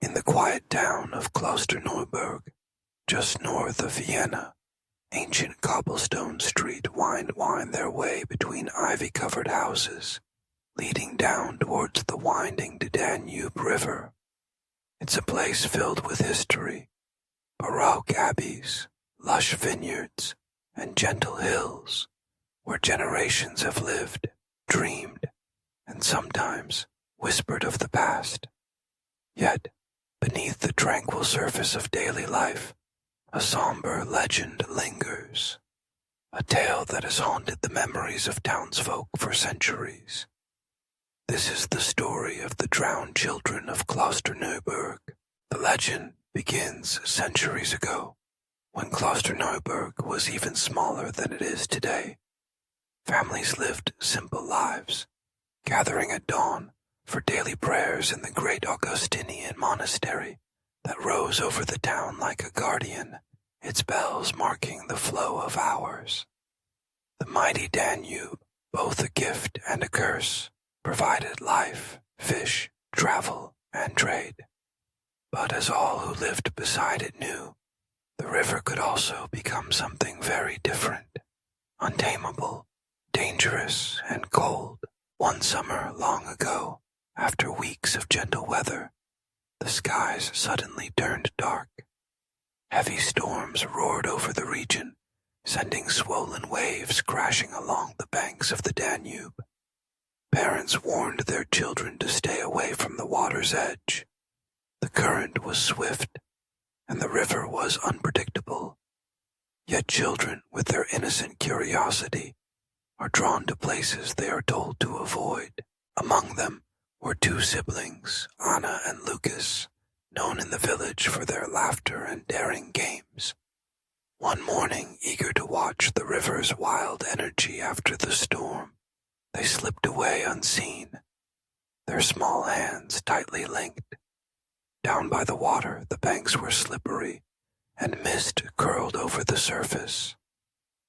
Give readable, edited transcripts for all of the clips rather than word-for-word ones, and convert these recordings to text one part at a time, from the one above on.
In the quiet town of Klosterneuburg, just north of Vienna, ancient cobblestone streets wind their way between ivy-covered houses, leading down towards the winding Danube River. It's a place filled with history, baroque abbeys, lush vineyards, and gentle hills, where generations have lived, dreamed, and sometimes whispered of the past. Yet, beneath the tranquil surface of daily life, a somber legend lingers, a tale that has haunted the memories of townsfolk for centuries. This is the story of the drowned children of Klosterneuburg. The legend begins centuries ago, when Klosterneuburg was even smaller than it is today. Families lived simple lives, gathering at dawn for daily prayers in the great Augustinian monastery that rose over the town like a guardian, its bells marking the flow of hours. The mighty Danube, both a gift and a curse, provided life, fish, travel, and trade. But as all who lived beside it knew, the river could also become something very different, untamable, dangerous, and cold. One summer long ago, after weeks of gentle weather, the skies suddenly turned dark. Heavy storms roared over the region, sending swollen waves crashing along the banks of the Danube. Parents warned their children to stay away from the water's edge. The current was swift, and the river was unpredictable. Yet children, with their innocent curiosity, are drawn to places they are told to avoid. Among them were two siblings, Anna and Lucas, known in the village for their laughter and daring games. One morning, eager to watch the river's wild energy after the storm, they slipped away unseen, their small hands tightly linked. Down by the water, the banks were slippery, and mist curled over the surface.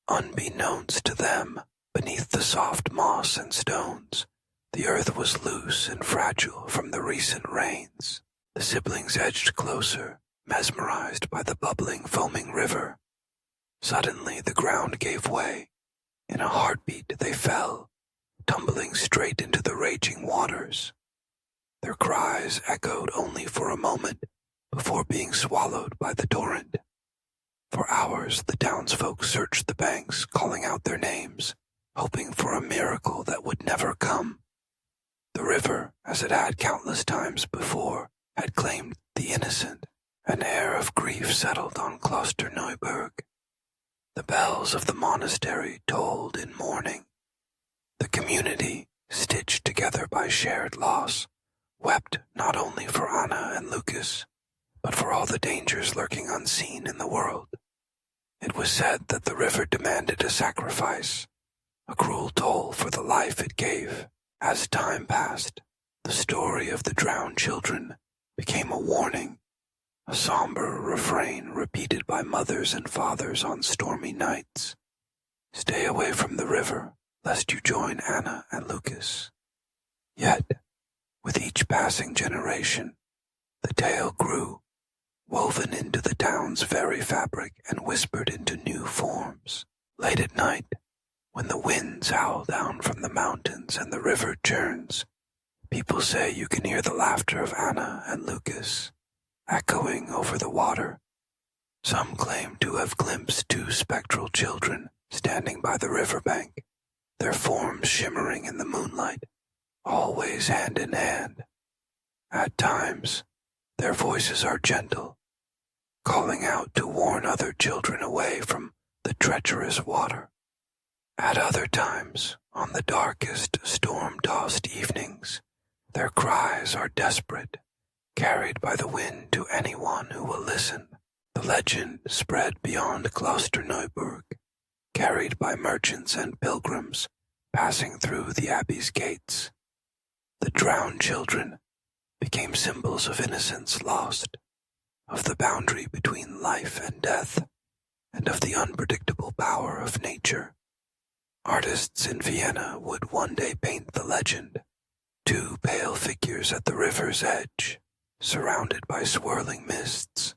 Unbeknownst to them, beneath the soft moss and stones, the earth was loose and fragile from the recent rains. The siblings edged closer, mesmerized by the bubbling, foaming river. Suddenly the ground gave way. In a heartbeat they fell, tumbling straight into the raging waters. Their cries echoed only for a moment before being swallowed by the torrent. For hours the townsfolk searched the banks, calling out their names, hoping for a miracle that would never come. The river, as it had countless times before, had claimed the innocent. An air of grief settled on Klosterneuburg. The bells of the monastery tolled in mourning. The community, stitched together by shared loss, wept not only for Anna and Lucas, but for all the dangers lurking unseen in the world. It was said that the river demanded a sacrifice, a cruel toll for the life it gave. As time passed, the story of the drowned children became a warning, a somber refrain repeated by mothers and fathers on stormy nights. Stay away from the river, lest you join Anna and Lucas. Yet, with each passing generation, the tale grew, woven into the town's very fabric and whispered into new forms. Late at night, when the winds howl down from the mountains and the river churns, people say you can hear the laughter of Anna and Lucas echoing over the water. Some claim to have glimpsed two spectral children standing by the riverbank, their forms shimmering in the moonlight, always hand in hand. At times, their voices are gentle, calling out to warn other children away from the treacherous water. At other times, on the darkest, storm-tossed evenings, their cries are desperate, carried by the wind to anyone who will listen. The legend spread beyond Klosterneuburg, carried by merchants and pilgrims passing through the abbey's gates. The drowned children became symbols of innocence lost, of the boundary between life and death, and of the unpredictable power of nature. Artists in Vienna would one day paint the legend, two pale figures at the river's edge, surrounded by swirling mists,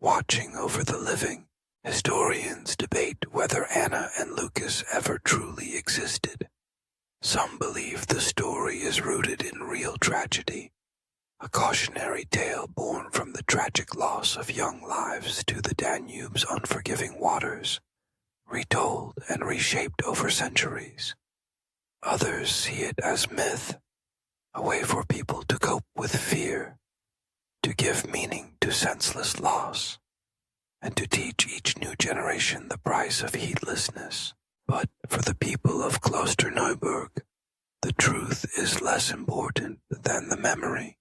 watching over the living. Historians debate whether Anna and Lucas ever truly existed. Some believe the story is rooted in real tragedy, a cautionary tale born from the tragic loss of young lives to the Danube's unforgiving waters, retold and reshaped over centuries. Others see it as myth, a way for people to cope with fear, to give meaning to senseless loss, and to teach each new generation the price of heedlessness. But for the people of Klosterneuburg, the truth is less important than the memory.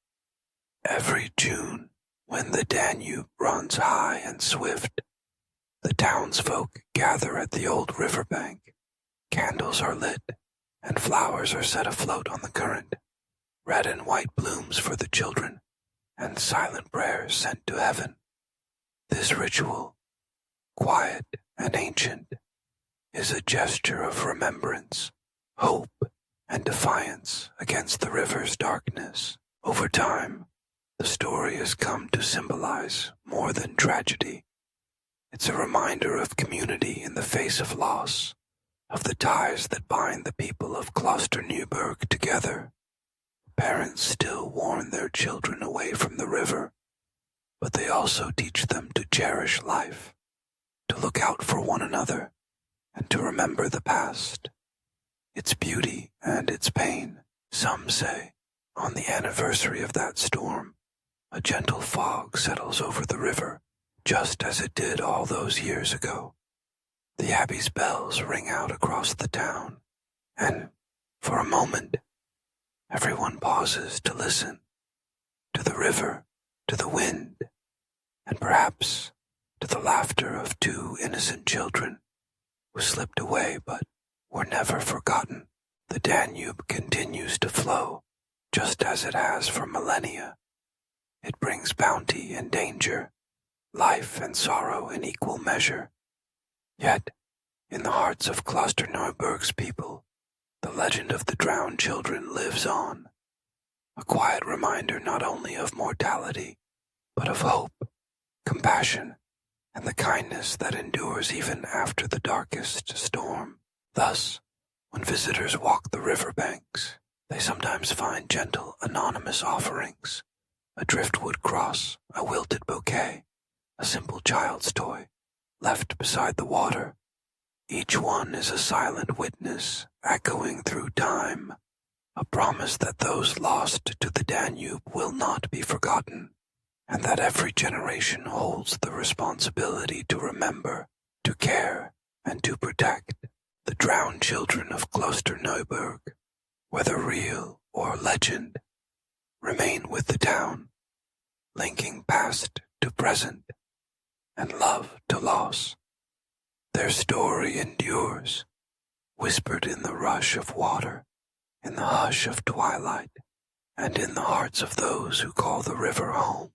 Every June, when the Danube runs high and swift, the townsfolk gather at the old riverbank. Candles are lit, and flowers are set afloat on the current, red and white blooms for the children, and silent prayers sent to heaven. This ritual, quiet and ancient, is a gesture of remembrance, hope, and defiance against the river's darkness. Over time, the story has come to symbolize more than tragedy. It's a reminder of community in the face of loss, of the ties that bind the people of Klosterneuburg together. Parents still warn their children away from the river, but they also teach them to cherish life, to look out for one another, and to remember the past, its beauty and its pain. Some say, on the anniversary of that storm, a gentle fog settles over the river, just as it did all those years ago. The abbey's bells ring out across the town, and, for a moment, everyone pauses to listen, to the river, to the wind, and perhaps to the laughter of two innocent children who slipped away but were never forgotten. The Danube continues to flow, just as it has for millennia. It brings bounty and danger, life and sorrow in equal measure. Yet, in the hearts of Klosterneuburg's people, the legend of the drowned children lives on, a quiet reminder not only of mortality, but of hope, compassion, and the kindness that endures even after the darkest storm. Thus, when visitors walk the riverbanks, they sometimes find gentle, anonymous offerings, a driftwood cross, a wilted bouquet, a simple child's toy, left beside the water. Each one is a silent witness, echoing through time, a promise that those lost to the Danube will not be forgotten, and that every generation holds the responsibility to remember, to care, and to protect. The drowned children of Klosterneuburg, whether real or legend, remain with the town, linking past to present and love to loss. Their story endures, whispered in the rush of water, in the hush of twilight, and in the hearts of those who call the river home.